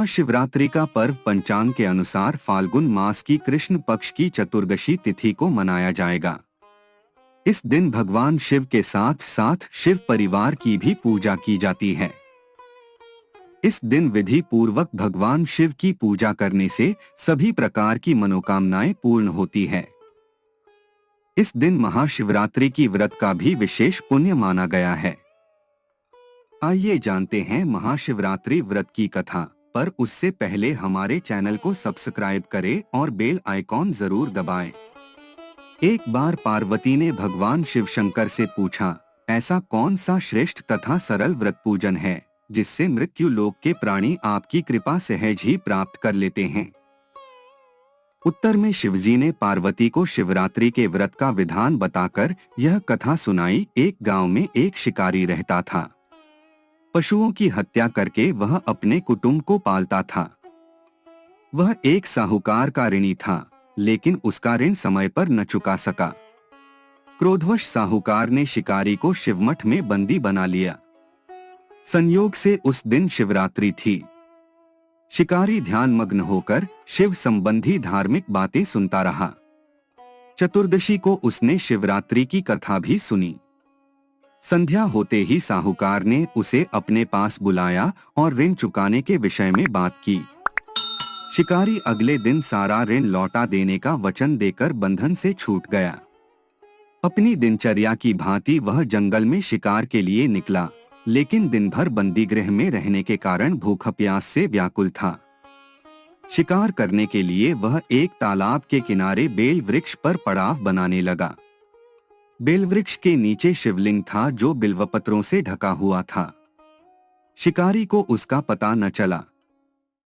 महाशिवरात्रि का पर्व पंचांग के अनुसार फाल्गुन मास की कृष्ण पक्ष की चतुर्दशी तिथि को मनाया जाएगा। इस दिन भगवान शिव के साथ साथ शिव परिवार की भी पूजा की जाती है। इस दिन विधि पूर्वक भगवान शिव की पूजा करने से सभी प्रकार की मनोकामनाएं पूर्ण होती है। इस दिन महाशिवरात्रि की व्रत का भी विशेष पुण्य माना गया है। आइए जानते हैं महाशिवरात्रि व्रत की कथा, पर उससे पहले हमारे चैनल को सब्सक्राइब करें और बेल आइकॉन जरूर दबाएं। एक बार पार्वती ने भगवान शिव शंकर से पूछा, ऐसा कौन सा श्रेष्ठ तथा सरल व्रत पूजन है जिससे मृत्यु लोक के प्राणी आपकी कृपा सहज ही प्राप्त कर लेते हैं। उत्तर में शिवजी ने पार्वती को शिवरात्रि के व्रत का विधान बताकर यह कथा सुनाई। एक गांव में एक शिकारी रहता था। पशुओं की हत्या करके वह अपने कुटुंब को पालता था। वह एक साहूकार का ऋणी था, लेकिन उसका ऋण समय पर न चुका सका। क्रोधवश साहूकार ने शिकारी को शिवमठ में बंदी बना लिया। संयोग से उस दिन शिवरात्रि थी। शिकारी ध्यानमग्न होकर शिव संबंधी धार्मिक बातें सुनता रहा। चतुर्दशी को उसने शिवरात्रि की कथा भी सुनी। संध्या होते ही साहूकार ने उसे अपने पास बुलाया और ऋण चुकाने के विषय में बात की। शिकारी अगले दिन सारा ऋण लौटा देने का वचन देकर बंधन से छूट गया। अपनी दिनचर्या की भांति वह जंगल में शिकार के लिए निकला, लेकिन दिन भर बंदीगृह में रहने के कारण भूख प्यास से व्याकुल था। शिकार करने के लिए वह एक तालाब के किनारे बेल वृक्ष पर पड़ाव बनाने लगा। बेल वृक्ष के नीचे शिवलिंग था जो बिल्वपत्रों से ढका हुआ था। शिकारी को उसका पता न चला।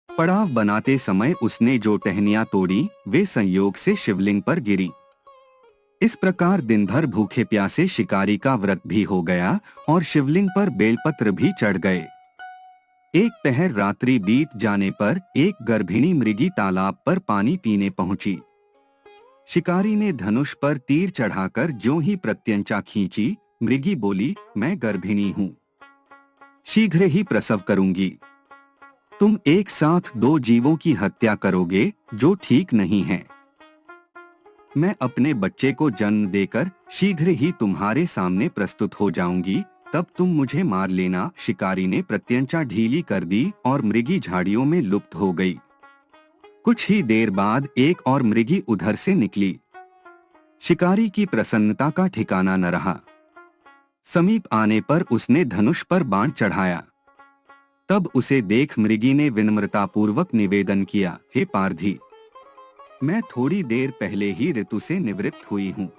पड़ाव बनाते समय उसने जो टहनियां तोड़ी वे संयोग से शिवलिंग पर गिरी। इस प्रकार दिन भर भूखे प्यासे शिकारी का व्रत भी हो गया और शिवलिंग पर बेलपत्र भी चढ़ गए। एक पहर रात्रि बीत जाने पर एक गर्भिणी मृगी तालाब पर पानी पीने पहुंची। शिकारी ने धनुष पर तीर चढ़ाकर ज्यों ही प्रत्यंचा खींची, मृगी बोली, मैं गर्भिणी हूं, शीघ्र ही प्रसव करूंगी। तुम एक साथ दो जीवों की हत्या करोगे, जो ठीक नहीं है। मैं अपने बच्चे को जन्म देकर शीघ्र ही तुम्हारे सामने प्रस्तुत हो जाऊंगी, तब तुम मुझे मार लेना। शिकारी ने प्रत्यंचा ढीली कर दी और मृगी झाड़ियों में लुप्त हो गई। कुछ ही देर बाद एक और मृगी उधर से निकली। शिकारी की प्रसन्नता का ठिकाना न रहा। समीप आने पर उसने धनुष पर बाण चढ़ाया। तब उसे देख मृगी ने विनम्रतापूर्वक निवेदन किया, हे पारधी, मैं थोड़ी देर पहले ही ऋतु से निवृत्त हुई हूँ,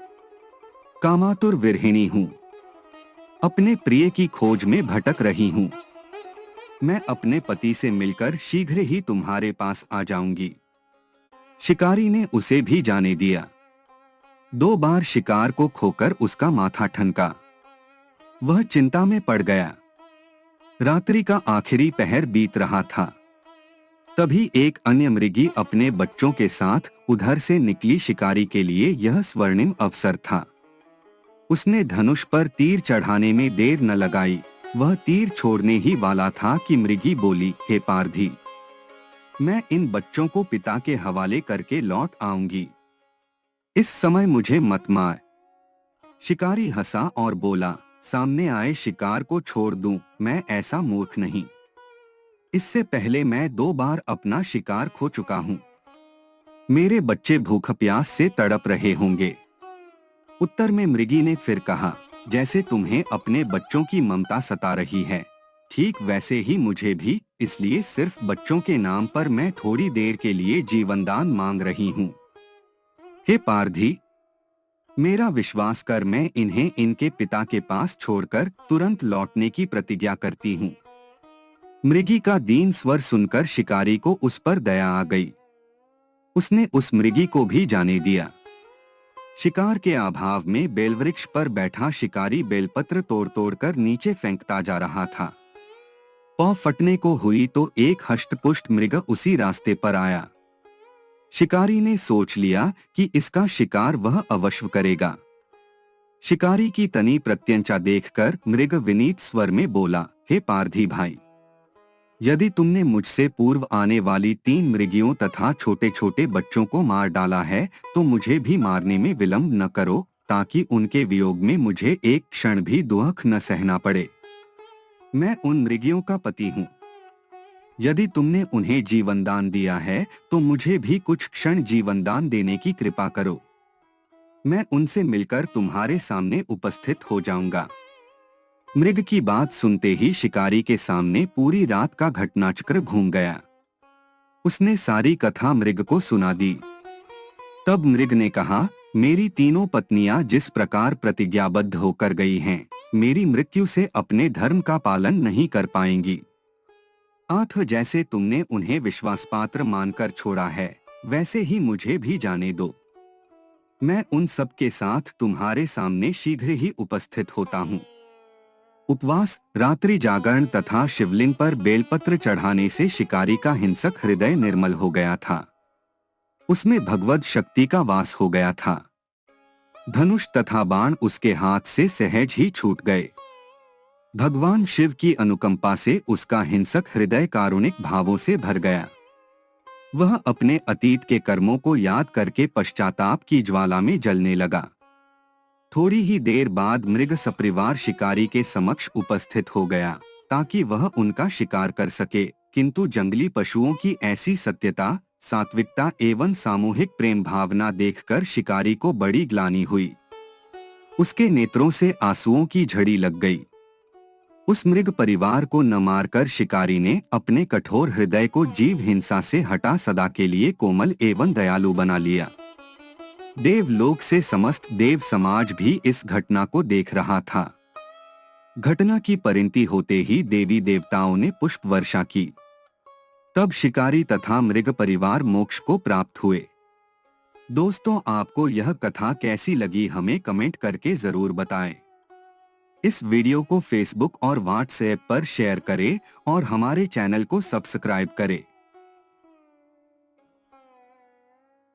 कामातुर विरहिणी हूँ, अपने प्रिय की खोज में भटक रही हूँ। मैं अपने पति से मिलकर शीघ्र ही तुम्हारे पास आ जाऊंगी। शिकारी ने उसे भी जाने दिया। 2 बार शिकार को खोकर उसका माथा ठनका। वह चिंता में पड़ गया। रात्रि का आखिरी पहर बीत रहा था। तभी एक अन्य मृगी अपने बच्चों के साथ उधर से निकली। शिकारी के लिए यह स्वर्णिम अवसर था। उसने धनुष पर तीर चढ़ाने में देर न लगाई। वह तीर छोड़ने ही वाला था कि मृगी बोली, हे पारधी, मैं इन बच्चों को पिता के हवाले करके लौट आऊंगी। इस समय मुझे मत मार। शिकारी हंसा और बोला, सामने आए शिकार को छोड़ दूं, मैं ऐसा मूर्ख नहीं। इससे पहले मैं 2 बार अपना शिकार खो चुका हूं। मेरे बच्चे भूख प्यास से तड़प रहे होंगे। उत्तर में मृगी ने फिर कहा, जैसे तुम्हें अपने बच्चों की ममता सता रही है, ठीक वैसे ही मुझे भी, इसलिए सिर्फ बच्चों के नाम पर मैं थोड़ी देर के लिए जीवनदान मांग रही हूं। हे पारधी, मेरा विश्वास कर, मैं इन्हें इनके पिता के पास छोड़कर तुरंत लौटने की प्रतिज्ञा करती हूं। मृगी का दीन स्वर सुनकर शिकारी को उस पर दया आ गई। उसने उस मृगी को भी जाने दिया। शिकार के अभाव में बेलवृक्ष पर बैठा शिकारी बेलपत्र तोड़ तोड़कर नीचे फेंकता जा रहा था। पौ फटने को हुई तो एक हष्टपुष्ट मृग उसी रास्ते पर आया। शिकारी ने सोच लिया कि इसका शिकार वह अवश्य करेगा। शिकारी की तनी प्रत्यंचा देखकर मृग विनीत स्वर में बोला, हे पारधी भाई, यदि तुमने मुझसे पूर्व आने वाली 3 मृगियों तथा छोटे छोटे बच्चों को मार डाला है तो मुझे भी मारने में विलंब न करो, ताकि उनके वियोग में मुझे एक क्षण भी दुख न सहना पड़े। मैं उन मृगियों का पति हूँ। यदि तुमने उन्हें जीवन दान दिया है तो मुझे भी कुछ क्षण जीवन दान देने की कृपा करो। मैं उनसे मिलकर तुम्हारे सामने उपस्थित हो जाऊंगा। मृग की बात सुनते ही शिकारी के सामने पूरी रात का घटनाचक्र घूम गया। उसने सारी कथा मृग को सुना दी। तब मृग ने कहा, मेरी तीनों पत्नियां जिस प्रकार प्रतिज्ञाबद्ध होकर गई हैं, मेरी मृत्यु से अपने धर्म का पालन नहीं कर पाएंगी। आठ जैसे तुमने उन्हें विश्वासपात्र मानकर छोड़ा है, वैसे ही मुझे भी जाने दो। मैं उन सब के साथ तुम्हारे सामने शीघ्र ही उपस्थित होता हूँ। उपवास, रात्रि जागरण तथा शिवलिंग पर बेलपत्र चढ़ाने से शिकारी का हिंसक हृदय निर्मल हो गया था। उसमें भगवद शक्ति का वास हो गया था। धनुष तथा बाण उसके हाथ से सहज ही छूट गए। भगवान शिव की अनुकंपा से उसका हिंसक हृदय कारुणिक भावों से भर गया। वह अपने अतीत के कर्मों को याद करके पश्चाताप की ज्वाला में जलने लगा। थोड़ी ही देर बाद मृग सपरिवार शिकारी के समक्ष उपस्थित हो गया ताकि वह उनका शिकार कर सके, किंतु जंगली पशुओं की ऐसी सत्यता, सात्विकता एवं सामूहिक प्रेम भावना देखकर शिकारी को बड़ी ग्लानि हुई। उसके नेत्रों से आंसुओं की झड़ी लग गई। उस मृग परिवार को न मारकर शिकारी ने अपने कठोर हृदय को जीव हिंसा से हटा सदा के लिए कोमल एवं दयालु बना लिया। देवलोक से समस्त देव समाज भी इस घटना को देख रहा था। घटना की परिणति होते ही देवी देवताओं ने पुष्प वर्षा की। तब शिकारी तथा मृग परिवार मोक्ष को प्राप्त हुए। दोस्तों, आपको यह कथा कैसी लगी हमें कमेंट करके जरूर बताएं। इस वीडियो को फेसबुक और व्हाट्सएप पर शेयर करें और हमारे चैनल को सब्सक्राइब करें।